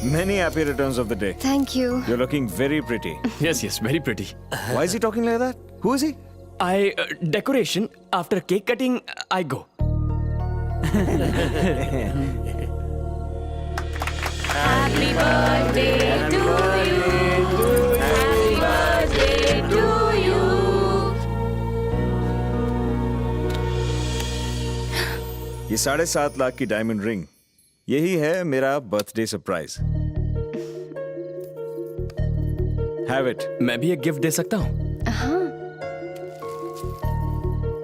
Many happy returns of the day. Thank you. You're looking very pretty. Yes, very pretty. Why is he talking like that? Who is he? Decoration. After cake cutting, I go. Happy birthday to you. Happy birthday to you. ये 7.5 लाख की diamond ring, यही है मेरा birthday surprise. Have it. मैं भी एक gift दे सकता हूँ. हाँ.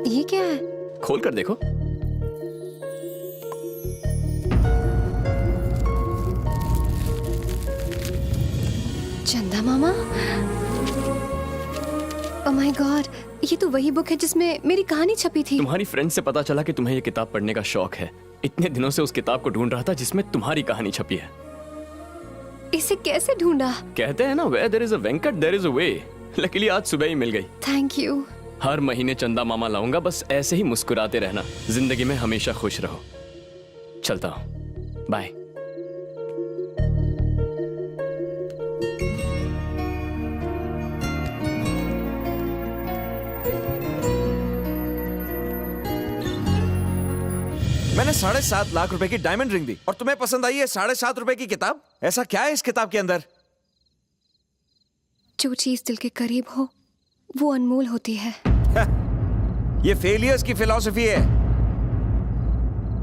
ये क्या है? खोल कर देखो. चंदा मामा. ओह माय गॉड, ये तो वही बुक है जिसमें मेरी कहानी छपी थी. तुम्हारी फ्रेंड से पता चला कि तुम्हें ये किताब पढ़ने का शौक है. इतने दिनों से उस किताब को ढूंढ रहा था जिसमें तुम्हारी कहानी छपी है. इसे कैसे ढूंढा? कहते हैं ना, where there is a Venkat there is a way. Luckily आज सुबह ही मिल गई. Thank you. हर महीने चंदा मामा लाऊंगा, बस ऐसे ही मुस्कुराते रहना. जिंदगी में हमेशा खुश रहो. चलता हूँ. बाय. मैंने 7.5 लाख रुपए की डायमंड रिंग दी और तुम्हें पसंद आई है 7.5 रुपए की किताब? ऐसा क्या है इस किताब के अंदर? जो चीज दिल के करीब हो वो अनमोल होती है. ये फेलियर्स की फिलॉसफी है.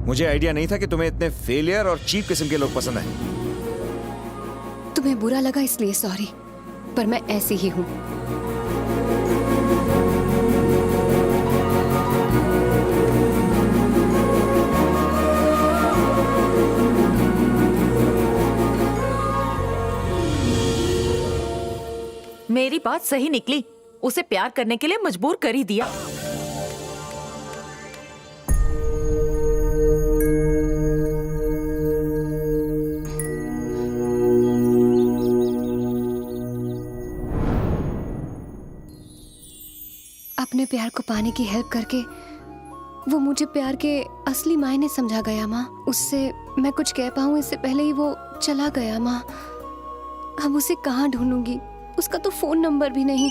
मुझे आइडिया नहीं था कि तुम्हें इतने फेलियर और चीप किस्म के लोग पसंद हैं. तुम्हें बुरा लगा इसलिए सॉरी, पर मैं ऐसी ही हूँ. मेरी बात सही निकली. उसे प्यार करने के लिए मजबूर कर ही दिया. अपने प्यार को पाने की हेल्प करके वो मुझे प्यार के असली मायने समझा गया माँ. उससे मैं कुछ कह पाऊँ इससे पहले ही वो चला गया माँ. अब उसे कहाँ ढूंढूंगी? उसका तो फोन नंबर भी नहीं.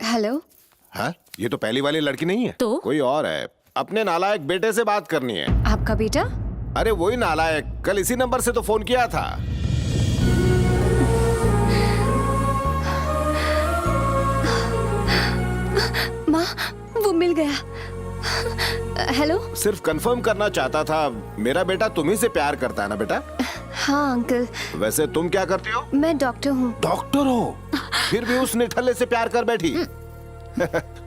हेलो. हाँ, ये तो पहली वाली लड़की नहीं है. तो? कोई और है. अपने नालायक बेटे से बात करनी है. आपका बेटा? अरे वही नालायक, कल इसी नंबर से तो फोन किया था. माँ, वो मिल गया. हेलो. सिर्फ कंफर्म करना चाहता था, मेरा बेटा तुम्ही से प्यार करता है ना बेटा? हाँ अंकल. वैसे तुम क्या करती हो? मैं डॉक्टर हूँ. डॉक्टर हो? फिर भी उस निठल्ले से प्यार कर बैठी.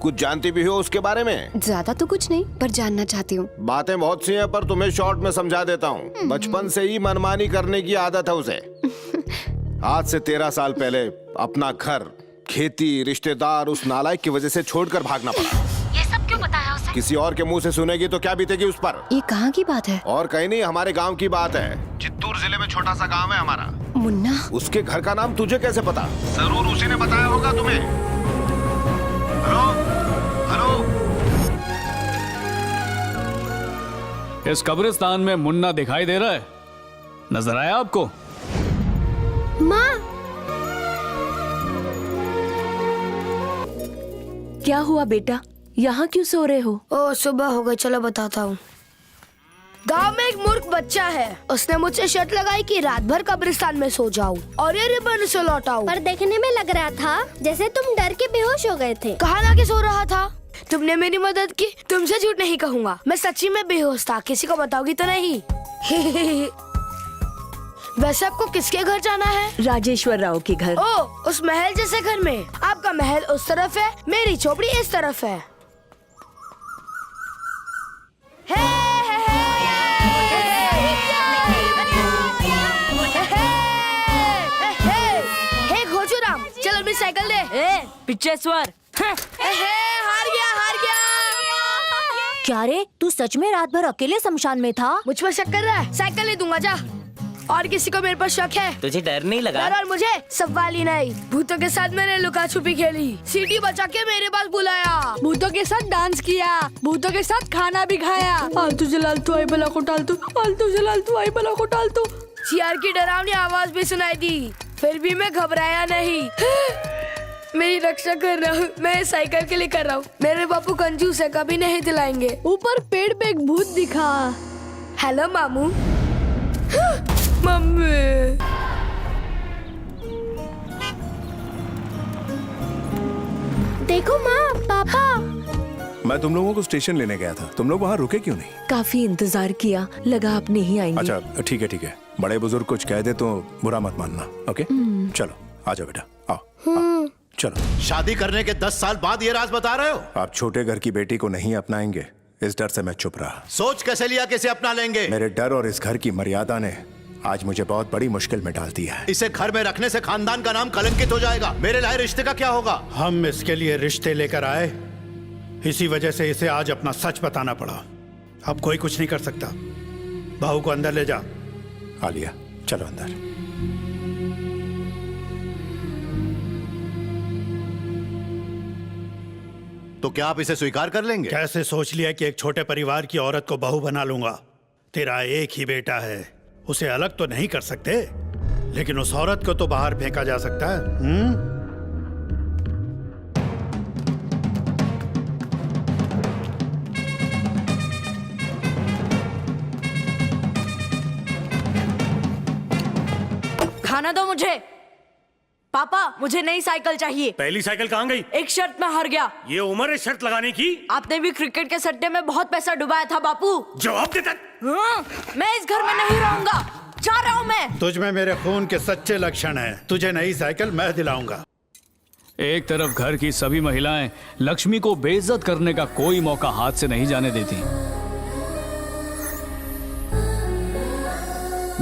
कुछ जानती भी हो उसके बारे में? ज्यादा तो कुछ नहीं, पर जानना चाहती हूँ. बातें बहुत सी हैं, पर तुम्हें शॉर्ट में समझा देता हूँ. बचपन से ही मनमानी करने की आदत है उसे. आज से 13 साल पहले अपना घर, खेती, रिश्तेदार उस नालायक की वजह से छोड़कर भागना पड़ा. ये सब क्यों बताया उसे? किसी और के मुंह से सुनेगी तो क्या बीतेगी उस पर? ये कहाँ की बात है? और कहीं नहीं, हमारे गांव की बात है. चित्तूर जिले में छोटा सा गांव है हमारा. मुन्ना. उसके घर का नाम तुझे कैसे पता? जरूर उसी ने बताया होगा तुम्हें. Hello hello. इस कब्रिस्तान में मुन्ना दिखाई दे रहा है? नजर आया आपको? माँ. क्या हुआ बेटा? यहाँ क्यों सो रहे हो? ओ सुबह हो गई, चलो बताता हूँ. गांव में एक मूर्ख बच्चा है. उसने मुझसे शर्त लगाई कि रात भर कब्रिस्तान में सो जाऊं और ये रिबन से लौटाऊं. पर देखने में लग रहा था जैसे तुम डर के बेहोश हो गए थे. कहाँ लाके सो रहा था? तुमने मेरी मदद की. तुमसे झूठ नहीं कहूँगा, मैं सच्ची में बेहोश था. किसी को बताओगी तो नहीं? वैसे आपको किसके घर जाना है? राजेश्वर राव के घर. ओ, उस महल जैसे घर में. आपका महल उस तरफ है, मेरी झोपड़ी इस तरफ है. चलो मेरी साइकिल दे. पिछेश्वर. हार गया. क्या रे, तू सच में रात भर अकेले शमशान में था? मुझ पर शक कर रहा है? साइकिल ले दूंगा, जा. और किसी को मेरे पर शक है? तुझे डर नहीं लगा? डर और मुझे सवाल ही नहीं। भूतों के साथ मैंने लुका छुपी खेली, सीटी बचा के मेरे पास बुलाया, भूतों के साथ डांस किया, भूतों के साथ खाना भी खाया। आलतू जलालतू आई बला को टालतू, आलतू जलालतू आई बला को टालतू। सियार की डरावनी आवाज भी सुनाई दी, फिर भी मैं घबराया नहीं। मेरी रक्षा कर रहा हूँ, मैं साइकिल के लिए कर रहा हूँ। मेरे बापू कंजूस है, कभी नहीं दिलाएंगे। ऊपर पेड़ पे एक भूत दिखा। हेलो मामू। मम्मी। देखो माँ, पापा। मैं तुम लोगों को स्टेशन लेने गया था, तुम लोग वहाँ रुके क्यों नहीं? काफी इंतजार किया, लगा आप नहीं आएंगे। अच्छा ठीक है, बड़े बुजुर्ग कुछ कह दे तो बुरा मत मानना, ओके? चलो आ जाओ बेटा, आओ। चलो। शादी करने के 10 साल बाद ये राज बता रहे हो? आप छोटे घर की बेटी को नहीं अपनाएंगे, इस डर से मैं चुप रहा। सोच कैसे लिया कैसे अपना लेंगे? मेरे डर और इस घर की मर्यादा ने आज मुझे बहुत बड़ी मुश्किल में डाल दिया है। इसे घर में रखने से खानदान का नाम कलंकित हो जाएगा। मेरे लाए रिश्ते का क्या होगा? हम इसके लिए रिश्ते लेकर आए, इसी वजह से इसे आज अपना सच बताना पड़ा। अब कोई कुछ नहीं कर सकता। बहू को अंदर ले जा। आलिया चलो अंदर। तो क्या आप इसे स्वीकार कर लेंगे? कैसे सोच लिया कि एक छोटे परिवार की औरत को बहू बना लूंगा? तेरा एक ही बेटा है, उसे अलग तो नहीं कर सकते, लेकिन उस औरत को तो बाहर फेंका जा सकता है। खाना दो मुझे। पापा, मुझे नई साइकिल चाहिए। पहली साइकिल कहाँ गई? एक शर्त में हार गया। ये उम्र है शर्त लगाने की? आपने भी क्रिकेट के सट्टे में बहुत पैसा डुबाया था बापू। जवाब देता। मैं इस घर में नहीं रहूंगा, जा रहा हूँ मैं। तुझ में मेरे खून के सच्चे लक्षण हैं। तुझे नई साइकिल मैं दिलाऊंगा। एक तरफ घर की सभी महिलाएं लक्ष्मी को बेइज्जत करने का कोई मौका हाथ से नहीं जाने देती,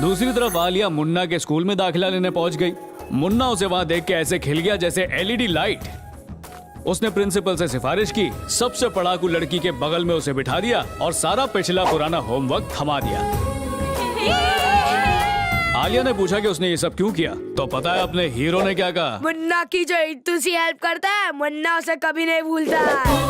दूसरी तरफ आलिया मुन्ना के स्कूल में दाखिला लेने पहुंच गई। मुन्ना उसे वहां देख के ऐसे खिल गया जैसे एलईडी लाइट। उसने प्रिंसिपल से सिफारिश की, सबसे पढ़ाकू लड़की के बगल में उसे बिठा दिया और सारा पिछला पुराना होमवर्क थमा दिया। आलिया ने पूछा कि उसने ये सब क्यों किया, तो पता है अपने हीरो ने क्या कहा? मुन्ना की जो इतू सी हेल्प करता है, मुन्ना उसे कभी नहीं भूलता है।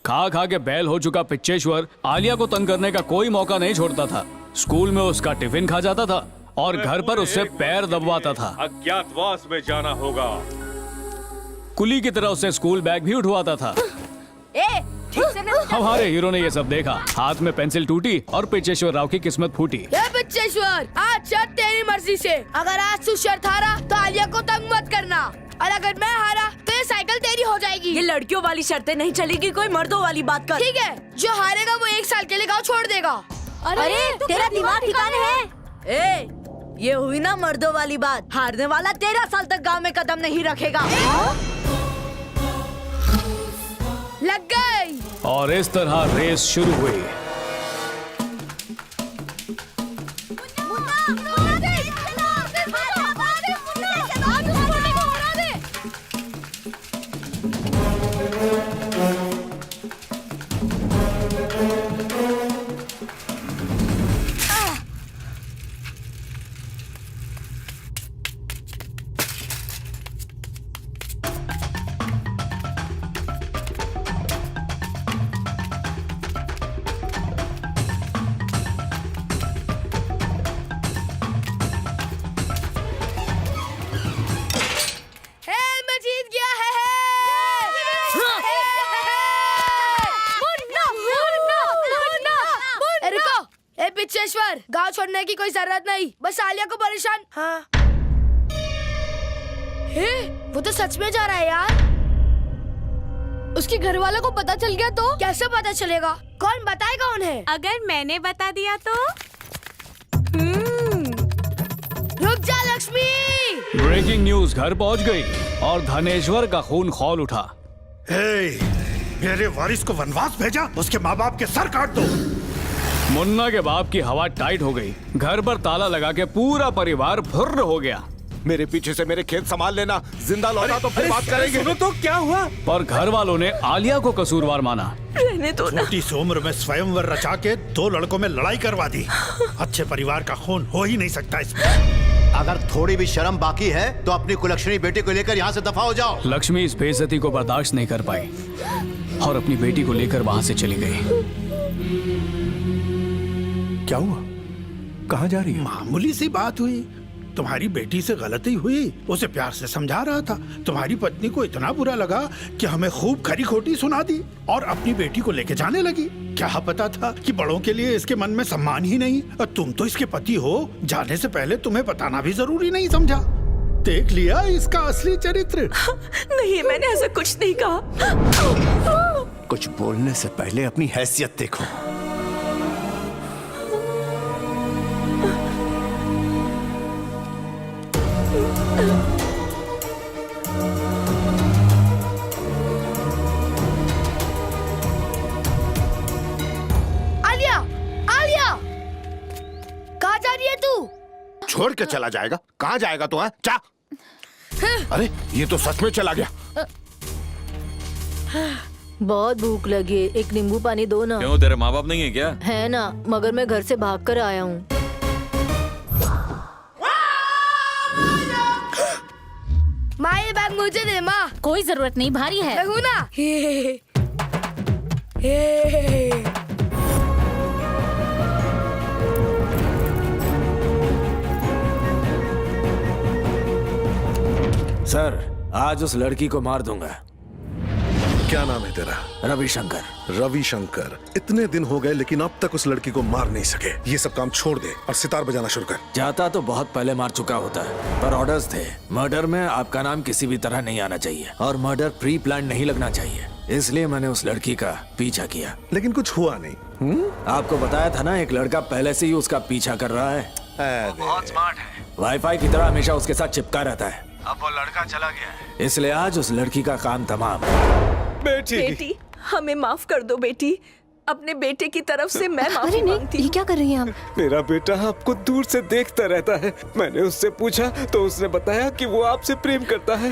खा खा के बैल हो चुका पिच्चेश्वर आलिया को तंग करने का कोई मौका नहीं छोड़ता था। स्कूल में उसका टिफिन खा जाता था और घर पर उससे पैर दबवाता था। अज्ञातवास में जाना होगा। कुली की तरह उससे स्कूल बैग भी उठवाता था। ठीक से हमारे हीरो ने ये सब देखा, हाथ में पेंसिल टूटी और पिच्चेश्वर राव की किस्मत फूटी। पिच्चेश्वर, आज शर्त तेरी मर्जी से। अगर आज तू शर्त हारा तो आलिया को तंग मत करना, और अगर मैं हारा तो ये साइकिल तेरी हो जाएगी। ये लड़कियों वाली शर्तें नहीं चलेगी, कोई मर्दों वाली बात कर। ठीक है, जो हारेगा वो 1 साल के लिए गाँव छोड़ देगा। अरे तेरा दिमाग ठिकाने है? ये हुई ना मर्दों वाली बात। हारने वाला 13 साल तक गांव में कदम नहीं रखेगा। लग गई। और इस तरह रेस शुरू हुई। पिच्चेश्वर, गांव छोड़ने की कोई जरूरत नहीं, बस आलिया को परेशान। हाँ। वो तो सच में जा रहा है यार। उसके घर वालों को पता चल गया तो? कैसे पता चलेगा? कौन बताएगा उन्हें? अगर मैंने बता दिया तो? रुक जा लक्ष्मी। ब्रेकिंग न्यूज घर पहुंच गई और धनेश्वर का खून खौल उठा। मेरे वारिस को वनवास भेजा, उसके माँ बाप के सर काट दो। मुन्ना के बाप की हवा टाइट हो गई। घर पर ताला लगा के पूरा परिवार फुर्र हो गया। मेरे पीछे से मेरे खेत संभाल लेना, जिंदा लौटा तो फिर बात करेंगे। सुनो तो क्या हुआ? पर घर वालों ने आलिया को कसूरवार माना। रहने दो ना। छोटी सी उम्र में स्वयंवर रचा के 2 लड़कों में लड़ाई करवा दी। अच्छे परिवार का खून हो ही नहीं सकता इसमें। अगर थोड़ी भी शर्म बाकी है तो अपनी कुलक्षणी बेटी को लेकर यहाँ से दफा हो जाओ। लक्ष्मी इस बेइज्जती को बर्दाश्त नहीं कर पाई और अपनी बेटी को लेकर वहां से चली गई। क्या हुआ? कहाँ जा रही है? मामूली सी बात हुई, तुम्हारी बेटी से गलती हुई, उसे प्यार से समझा रहा था। तुम्हारी पत्नी को इतना बुरा लगा कि हमें खूब खरी खोटी सुना दी और अपनी बेटी को लेके जाने लगी। क्या पता था कि बड़ों के लिए इसके मन में सम्मान ही नहीं। और तुम तो इसके पति हो, जाने से पहले तुम्हें बताना भी जरूरी नहीं समझा। देख लिया इसका असली चरित्र। नहीं, मैंने ऐसा कुछ नहीं कहा। कुछ बोलने से पहले अपनी हैसियत देखो। आलिया, आलिया, कहाँ जा रही है तू? छोड़ के चला जाएगा? कहाँ जाएगा तो है? चा अरे ये तो सच में चला गया। बहुत भूख लगी है, एक नींबू पानी दो ना। क्यों, तेरे माँ बाप नहीं है क्या? है ना, मगर मैं घर से भाग कर आया हूँ। माँ ये बैग मुझे दे माँ। कोई जरूरत नहीं, भारी है। मैं हूँ ना। सर, आज उस लड़की को मार दूंगा। क्या नाम है तेरा? रविशंकर। रविशंकर। इतने दिन हो गए लेकिन अब तक उस लड़की को मार नहीं सके। ये सब काम छोड़ दे और सितार बजाना शुरू कर। जाता तो बहुत पहले मार चुका होता है, पर ऑर्डर्स थे। मर्डर में आपका नाम किसी भी तरह नहीं आना चाहिए और मर्डर प्री प्लान नहीं लगना चाहिए, इसलिए मैंने उस लड़की का पीछा किया। लेकिन कुछ हुआ नहीं। आपको बताया था ना, एक लड़का पहले से ही उसका पीछा कर रहा है। बहुत स्मार्ट है, वाईफाई की तरह हमेशा उसके साथ चिपका रहता है। अब वो लड़का चला गया है, इसलिए आज उस लड़की का काम तमाम। बेटी, हमें माफ कर दो बेटी। अपने बेटे की तरफ से मैं माफी अरे नहीं, मांगती ये हूँ। क्या कर रही हैं आप? मेरा बेटा आपको दूर से देखता रहता है। मैंने उससे पूछा तो उसने बताया कि वो आपसे प्रेम करता है।